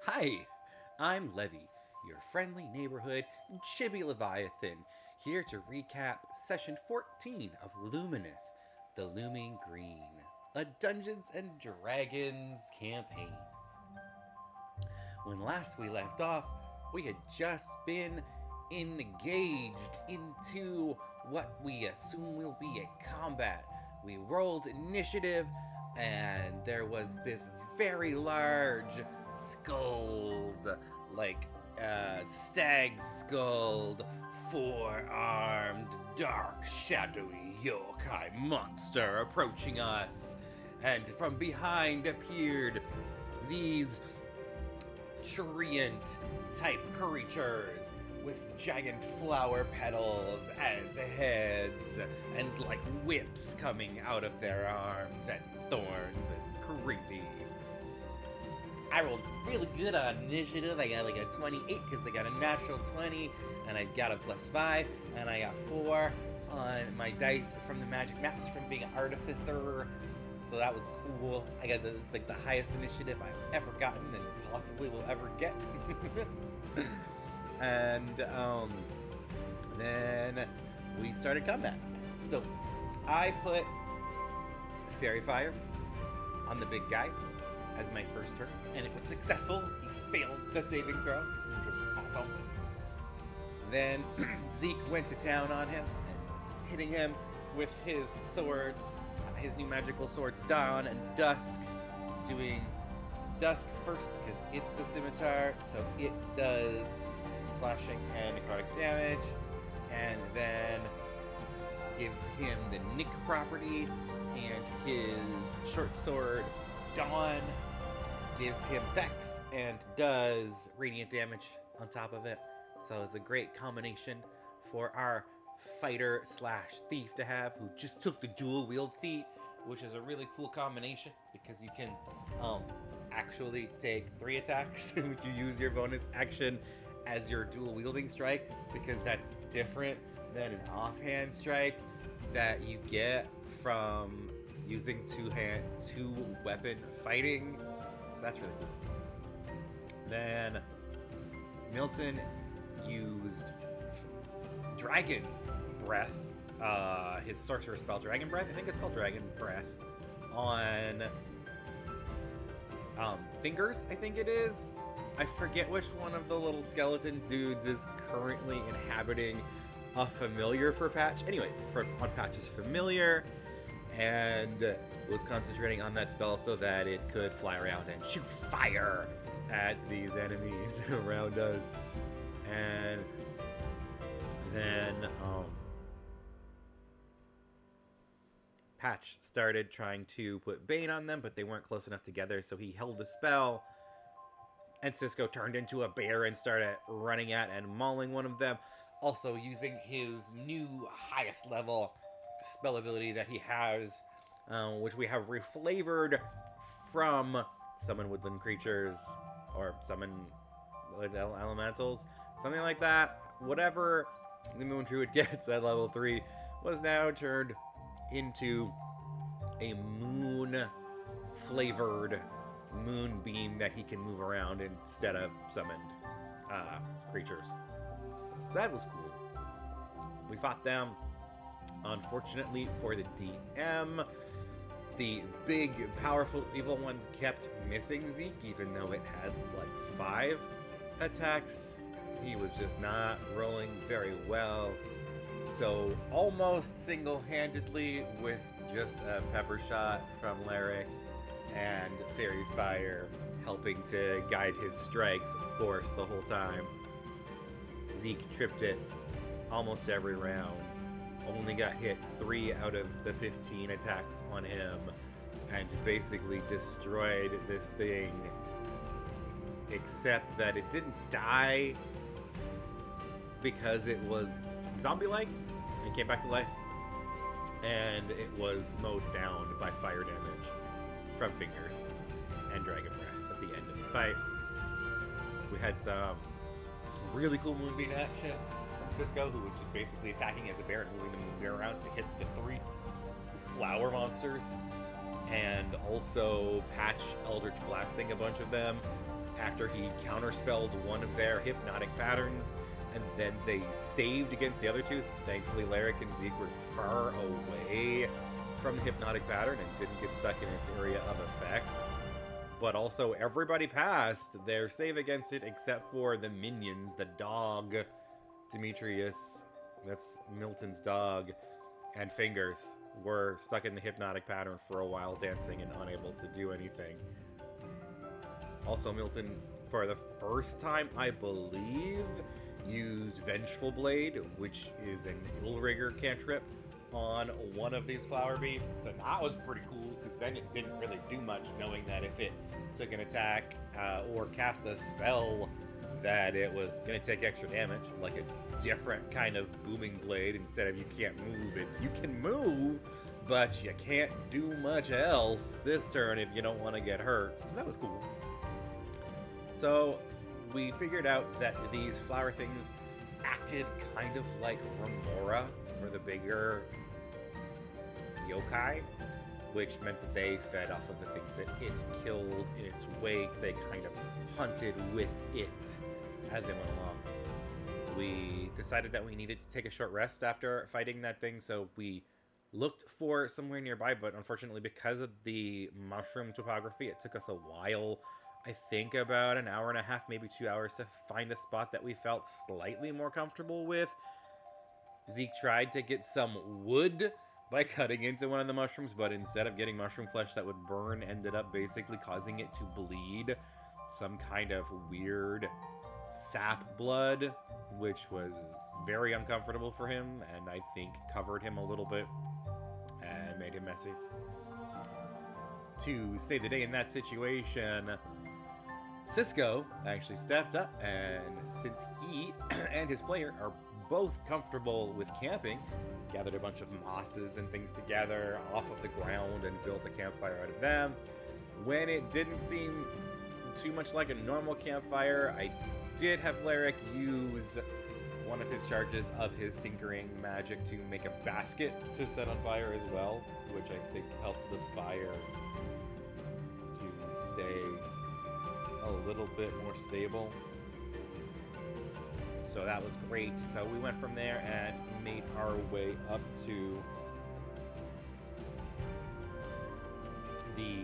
Hi, I'm Levy, your friendly neighborhood chibi Leviathan, here to recap session 14 of Lumineth the Looming Green, a Dungeons and Dragons campaign. When last we left off, we had just been engaged into what we assume will be a combat. We rolled initiative, and there was this very large skulled, like stag skulled, four-armed, dark, shadowy yokai monster approaching us. And from behind appeared these treant type creatures with giant flower petals as heads and like whips coming out of their arms and thorns and crazy. I rolled really good on initiative. I got like a 28 because I got a natural 20 and I got a +5 and I got 4 on my dice from the magic maps from being an artificer. So that was cool. It's like the highest initiative I've ever gotten and possibly will ever get. And then we started combat. So I put Fairy Fire on the big guy as my first turn, and it was successful. He failed the saving throw, which was awesome. Then Zeke went to town on him and was hitting him with his swords. His new magical swords, Dawn and Dusk, doing Dusk first because it's the scimitar, so it does slashing and necrotic damage, and then gives him the Nick property, and his short sword, Dawn, gives him Vex and does radiant damage on top of it. So it's a great combination for our fighter slash thief to have, who just took the dual wield feat, which is a really cool combination because you can actually take 3 attacks which you use your bonus action as your dual wielding strike, because that's different than an offhand strike that you get from using two weapon fighting. So that's really cool. Then Milton used Dragon Breath, his sorcerer spell, Dragon Breath, I think it's called Dragon Breath, on Fingers, I think it is. I forget which one of the little skeleton dudes is currently inhabiting a familiar for Patch. Anyways, on Patch's familiar, and was concentrating on that spell so that it could fly around and shoot fire at these enemies around us. And then Patch started trying to put Bane on them, but they weren't close enough together, so he held the spell, and Cisco turned into a bear and started running at and mauling one of them, also using his new highest level spell ability that he has, which we have reflavored from summon woodland creatures, or summon elementals, something like that. Whatever the Moon Druid gets at level 3 was now turned into a moon-flavored moonbeam that he can move around instead of summoned creatures. So that was cool. We fought them. Unfortunately for the DM, the big, powerful, evil one kept missing Zeke, even though it had like 5 attacks. He was just not rolling very well. So almost single-handedly, with just a pepper shot from Lyric and Fairy Fire helping to guide his strikes, of course, the whole time, Zeke tripped it almost every round. Only got hit 3 out of the 15 attacks on him, and basically destroyed this thing, except that it didn't die because it was zombie-like and came back to life, and it was mowed down by fire damage from Fingers and Dragon Breath at the end of the fight. We had some really cool Moonbeam action from Cisco, who was just basically attacking as a bear and moving the Moonbeam around to hit the 3 flower monsters, and also Patch Eldritch Blasting a bunch of them after he counterspelled one of their hypnotic patterns, and then they saved against the other two. Thankfully, Lyric and Zeke were far away from the hypnotic pattern and didn't get stuck in its area of effect. But also, everybody passed their save against it except for the minions, the dog, Demetrius, that's Milton's dog, and Fingers were stuck in the hypnotic pattern for a while, dancing and unable to do anything. Also, Milton, for the first time, I believe, used Vengeful Blade, which is an Illrigger cantrip, on one of these flower beasts, and that was pretty cool, because then it didn't really do much, knowing that if it took an attack or cast a spell, that it was going to take extra damage, like a different kind of booming blade. Instead of you can't move, it's you can move, but you can't do much else this turn if you don't want to get hurt. So that was cool. So we figured out that these flower things acted kind of like Remora for the bigger yokai, which meant that they fed off of the things that it killed in its wake. They kind of hunted with it as it went along. We decided that we needed to take a short rest after fighting that thing, so we looked for somewhere nearby, but unfortunately, because of the mushroom topography, it took us a while. I think about an hour and a half, maybe 2 hours, to find a spot that we felt slightly more comfortable with. Zeke tried to get some wood by cutting into one of the mushrooms, but instead of getting mushroom flesh that would burn, ended up basically causing it to bleed some kind of weird sap blood, which was very uncomfortable for him, and I think covered him a little bit and made him messy. To save the day in that situation, Cisco actually stepped up, and since he and his player are both comfortable with camping, gathered a bunch of mosses and things together off of the ground and built a campfire out of them. When it didn't seem too much like a normal campfire, I did have Lyric use one of his charges of his tinkering magic to make a basket to set on fire as well, which I think helped the fire to stay a little bit more stable. So that was great. So we went from there and made our way up to the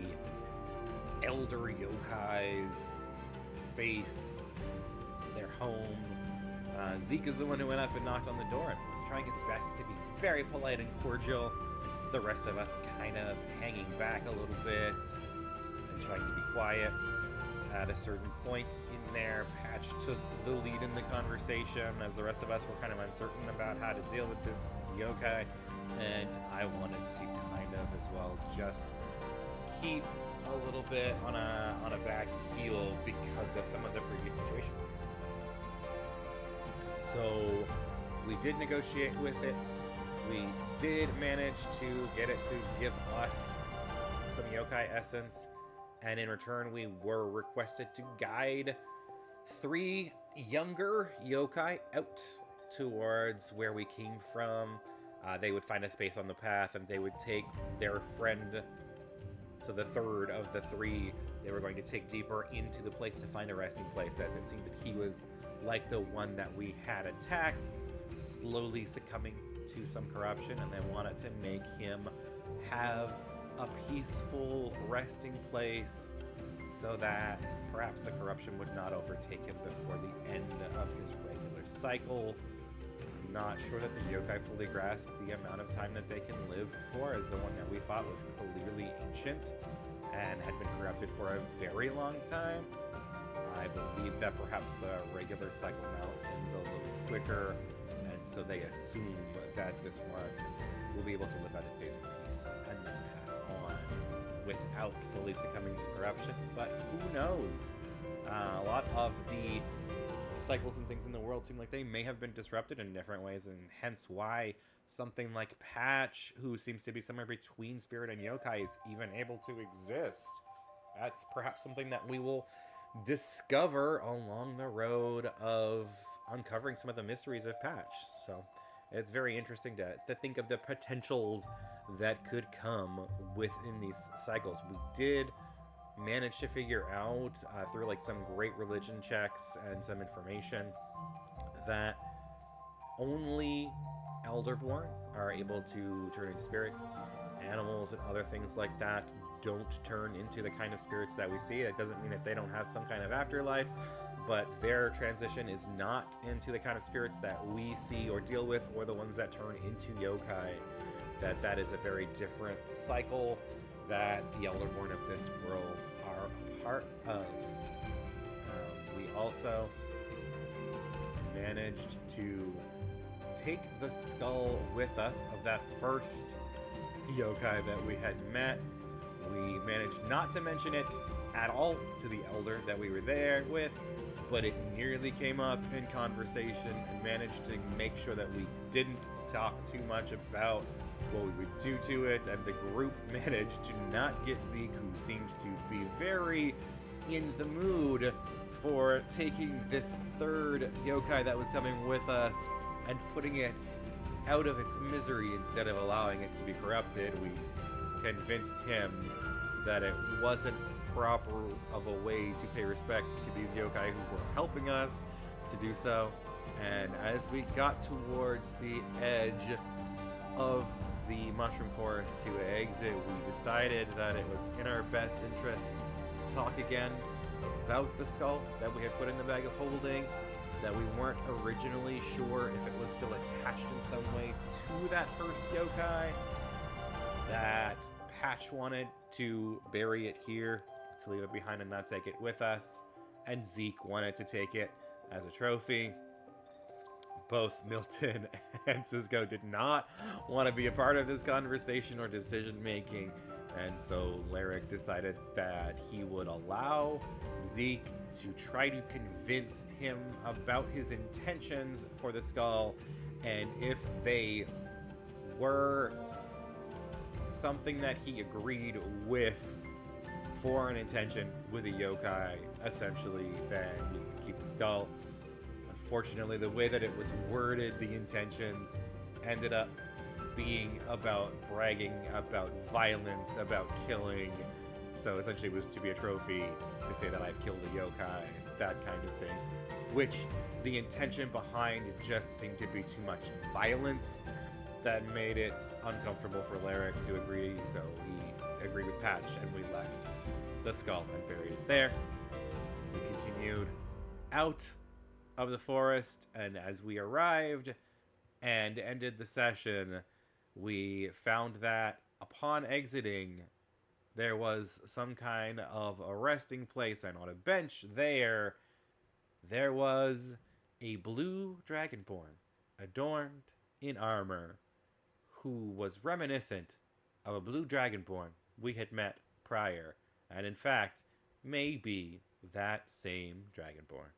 Elder Yokai's space, their home. Zeke is the one who went up and knocked on the door and was trying his best to be very polite and cordial. The rest of us kind of hanging back a little bit and trying to be quiet. At a certain point in there, Patch took the lead in the conversation, as the rest of us were kind of uncertain about how to deal with this yokai, and I wanted to kind of as well just keep a little bit on a back heel because of some of the previous situations. So we did negotiate with it. We did manage to get it to give us some yokai essence. And in return, we were requested to guide 3 younger yokai out towards where we came from. They would find a space on the path, and they would take their friend, so the third of the 3, they were going to take deeper into the place to find a resting place, as it seemed that he was like the one that we had attacked, slowly succumbing to some corruption, and they wanted to make him have a peaceful resting place so that perhaps the corruption would not overtake him before the end of his regular cycle. I'm not sure that the yokai fully grasp the amount of time that they can live for, as the one that we fought was clearly ancient and had been corrupted for a very long time. I believe that perhaps the regular cycle now ends a little quicker, and so they assume that this one will be able to live out its days in peace and then pass on without fully succumbing to corruption. But who knows? A lot of the cycles and things in the world seem like they may have been disrupted in different ways, and hence why something like Patch, who seems to be somewhere between spirit and yokai, is even able to exist. That's perhaps something that we will discover along the road of uncovering some of the mysteries of Patch. So it's very interesting to think of the potentials that could come within these cycles. We did managed to figure out through like some great religion checks and some information that only Elderborn are able to turn into spirits. Animals and other things like that don't turn into the kind of spirits that we see. That doesn't mean that they don't have some kind of afterlife, but their transition is not into the kind of spirits that we see or deal with, or the ones that turn into yokai. That is a very different cycle that the Elderborn of this world are a part of. We also managed to take the skull with us of that first yokai that we had met. We managed not to mention it at all to the elder that we were there with, but it nearly came up in conversation, and managed to make sure that we didn't talk too much about what we would do to it, and the group managed to not get Zeke, who seems to be very in the mood for taking this third yokai that was coming with us and putting it out of its misery instead of allowing it to be corrupted. We convinced him that it wasn't proper of a way to pay respect to these yokai who were helping us to do so. And as we got towards the edge of the mushroom forest to exit, we decided that it was in our best interest to talk again about the skull that we had put in the bag of holding, that we weren't originally sure if it was still attached in some way to that first yokai, that Patch wanted to bury it here, to leave it behind and not take it with us, and Zeke wanted to take it as a trophy. Both Milton and Cisco did not want to be a part of this conversation or decision making, and so Lyric decided that he would allow Zeke to try to convince him about his intentions for the skull, and if they were something that he agreed with for an intention with a yokai, essentially, then we would keep the skull. Unfortunately, the way that it was worded, the intentions ended up being about bragging, about violence, about killing. So essentially it was to be a trophy to say that I've killed a yokai, that kind of thing. Which the intention behind just seemed to be too much violence that made it uncomfortable for Lyric to agree, so he agreed with Patch and we left the skull and buried it there. We continued out of the forest, and as we arrived and ended the session, we found that upon exiting, there was some kind of a resting place, and on a bench there was a blue dragonborn adorned in armor, who was reminiscent of a blue dragonborn we had met prior, and in fact may be that same dragonborn.